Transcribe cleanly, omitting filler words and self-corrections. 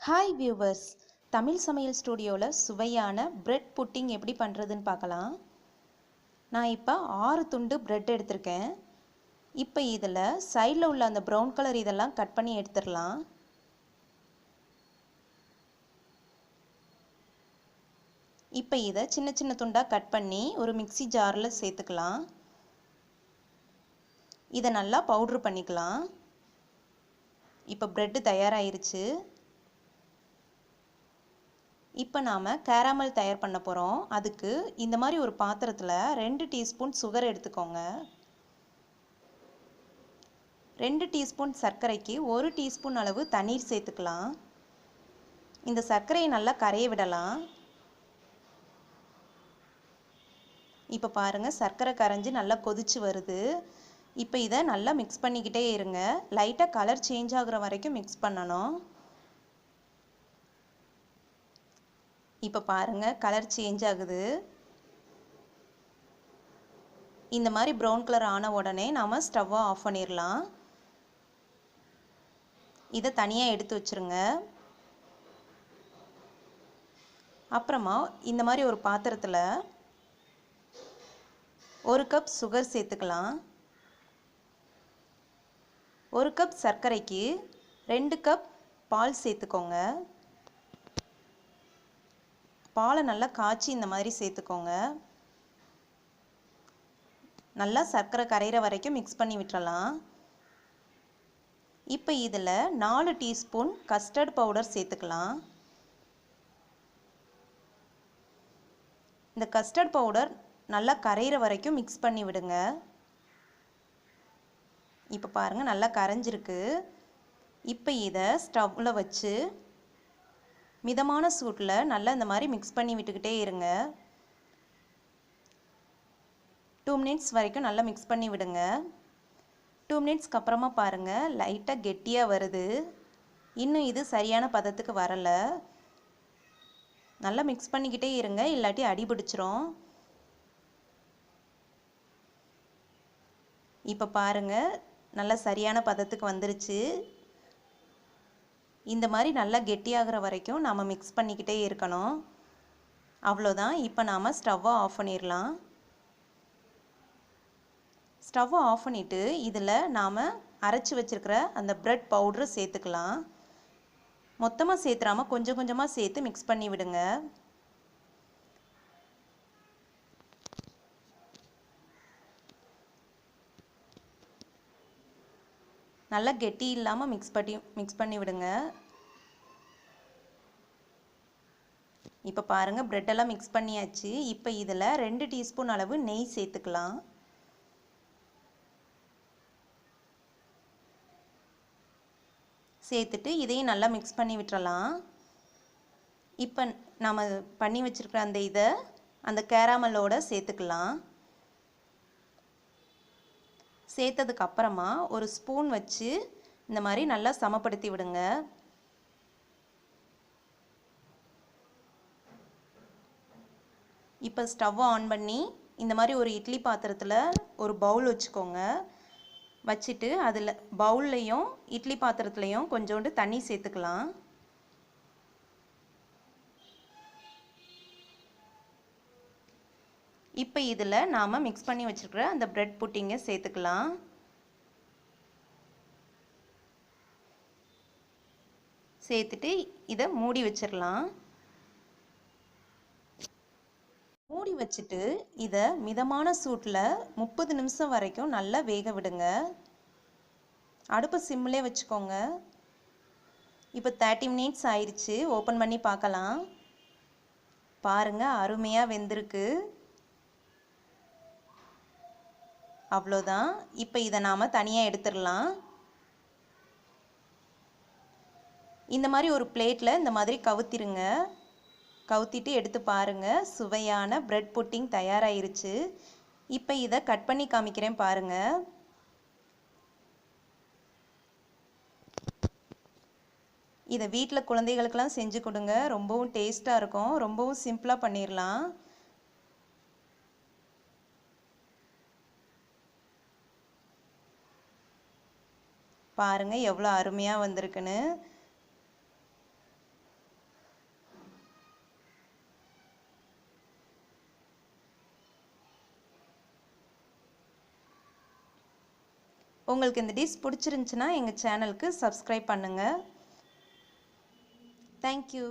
Hi viewers, Tamil சமையல் ஸ்டுடியோவில் சுவையான பிரெட் புட்டிங் எப்படி பண்ணுறதுன்னு பார்க்கலாம். நான் இப்போ 6 துண்டு பிரெட் எடுத்திருக்கேன். இப்போ இதில் சைடில் உள்ள அந்த ப்ரௌன் கலர் இதெல்லாம் கட் பண்ணி எடுத்துடலாம். இப்போ இதை சின்ன சின்ன துண்டாக கட் பண்ணி ஒரு மிக்ஸி ஜாரில் சேர்த்துக்கலாம். இதை நல்லா பவுட்ரு பண்ணிக்கலாம். இப்போ பிரெட்டு தயாராகிருச்சு. இப்போ நாம் கேரமல் தயார் பண்ண போகிறோம். அதுக்கு இந்த மாதிரி ஒரு பாத்திரத்தில் 2 டீஸ்பூன் சுகர் எடுத்துக்கோங்க. 2 டீஸ்பூன் சர்க்கரைக்கு 1 டீஸ்பூன் அளவு தண்ணீர் சேர்த்துக்கலாம். இந்த சர்க்கரையை நல்லா கரைய விடலாம். இப்போ பாருங்கள், சர்க்கரை கரைஞ்சி நல்லா கொதிச்சு வருது. இப்போ இதை நல்லா மிக்ஸ் பண்ணிக்கிட்டே இருங்க. லைட்டாக கலர் சேஞ்ச் ஆகுற வரைக்கும் மிக்ஸ் பண்ணணும். இப்போ பாருங்கள், கலர் சேஞ்ச் ஆகுது. இந்த மாதிரி ப்ரௌன் கலர் ஆன உடனே நாம் ஸ்டவ்வை ஆஃப் பண்ணிடலாம். இதை தனியாக எடுத்து வச்சுருங்க. அப்புறமா இந்த மாதிரி ஒரு பாத்திரத்தில் 1 கப் சுகர் சேர்த்துக்கலாம். 1 கப் சர்க்கரைக்கு 2 கப் பால் சேர்த்துக்கோங்க. பாலை நல்லா காய்ச்சி இந்த மாதிரி சேர்த்துக்கோங்க. நல்லா சர்க்கரை கரையிற வரைக்கும் மிக்ஸ் பண்ணி விட்டுறலாம். இப்போ இதில் 4 டீஸ்பூன் கஸ்டர்ட் பவுடர் சேர்த்துக்கலாம். இந்த கஸ்டர்ட் பவுடர் நல்லா கரையிற வரைக்கும் மிக்ஸ் பண்ணி விடுங்க. இப்போ பாருங்கள், நல்லா கரைஞ்சிருக்கு. இப்போ இதை ஸ்டவ்வில் வச்சு மிதமான சூட்டில் நல்லா இந்த மாதிரி மிக்ஸ் பண்ணி விட்டுக்கிட்டே இருங்க. 2 மினிட்ஸ் வரைக்கும் நல்லா மிக்ஸ் பண்ணி விடுங்க. 2 மினிட்ஸ்க்கு அப்புறமா பாருங்கள், லைட்டாக கெட்டியாக வருது. இன்னும் இது சரியான பதத்துக்கு வரலை. நல்லா மிக்ஸ் பண்ணிக்கிட்டே இருங்க, இல்லாட்டி அடி பிடிச்சிரும். இப்போ பாருங்கள், நல்லா சரியான பதத்துக்கு வந்துருச்சு. இந்த மாதிரி நல்லா கெட்டியாகிற வரைக்கும் நாம் மிக்ஸ் பண்ணிக்கிட்டே இருக்கணும். அவ்வளோதான். இப்போ நாம் ஸ்டவ்வை ஆஃப் பண்ணிடலாம். ஸ்டவ்வை ஆஃப் பண்ணிவிட்டு இதில் நாம் அரைச்சி வச்சுருக்கிற அந்த பிரெட் பவுட்ரு சேர்த்துக்கலாம். மொத்தமாக சேர்த்துறாமல் கொஞ்சம் கொஞ்சமாக சேர்த்து மிக்ஸ் பண்ணி விடுங்க. நல்லா கெட்டி இல்லாமல் மிக்ஸ் பண்ணி விடுங்க. இப்போ பாருங்கள், ப்ரெட்டெல்லாம் மிக்ஸ் பண்ணியாச்சு. இப்போ இதில் 2 டீஸ்பூன் அளவு நெய் சேர்த்துக்கலாம். சேர்த்துட்டு இதையும் நல்லா மிக்ஸ் பண்ணி விட்டுறலாம். இப்போ நம்ம பண்ணி வச்சுருக்கிற அந்த கேரமலோட சேர்த்துக்கலாம். சேர்த்ததுக்கு அப்புறமா ஒரு ஸ்பூன் வச்சு இந்த மாதிரி நல்லா சமப்படுத்தி விடுங்க. இப்போ ஸ்டவ் ஆன் பண்ணி இந்த மாதிரி ஒரு இட்லி பாத்திரத்தில் ஒரு பவுல் வச்சுக்கோங்க. வச்சுட்டு அதில் பவுல்லையும் இட்லி பாத்திரத்துலையும் கொஞ்சோண்டு தண்ணி சேர்த்துக்கலாம். இப்போ இதில் நாம் மிக்ஸ் பண்ணி வச்சுருக்கிற அந்த பிரெட் புட்டிங்கை சேர்த்துக்கலாம். சேர்த்துட்டு இதை மூடி வச்சிடலாம். மூடி வச்சுட்டு இதை மிதமான சூட்டில் 30 நிமிஷம் வரைக்கும் நல்லா வேக விடுங்க. அடுப்பு சிம்மிலே வச்சுக்கோங்க. இப்போ 30 மினிட்ஸ் ஆயிடுச்சு. ஓப்பன் பண்ணி பார்க்கலாம். பாருங்கள், அருமையாக வெந்திருக்கு. அவ்வளோதான். இப்போ இதை நாம் தனியாக எடுத்துடலாம். இந்த மாதிரி ஒரு பிளேட்டில் இந்த மாதிரி கவுத்திருங்க. கவுத்திட்டு எடுத்து பாருங்கள், சுவையான பிரெட் புட்டிங் தயாராகிருச்சு. இப்போ இதை கட் பண்ணி காமிக்கிறேன் பாருங்கள். இதை வீட்டில் குழந்தைகளுக்கெல்லாம் செஞ்சு கொடுங்க. ரொம்பவும் டேஸ்ட்டாக இருக்கும். ரொம்பவும் சிம்பிளாக பண்ணிடலாம். பாருங்கள், எவ்வளோ அருமையாக வந்திருக்குன்னு. உங்களுக்கு இந்த டிஷ் பிடிச்சிருந்துச்சுன்னா எங்கள் சேனலுக்கு சப்ஸ்கிரைப் பண்ணுங்கள். தேங்க்யூ.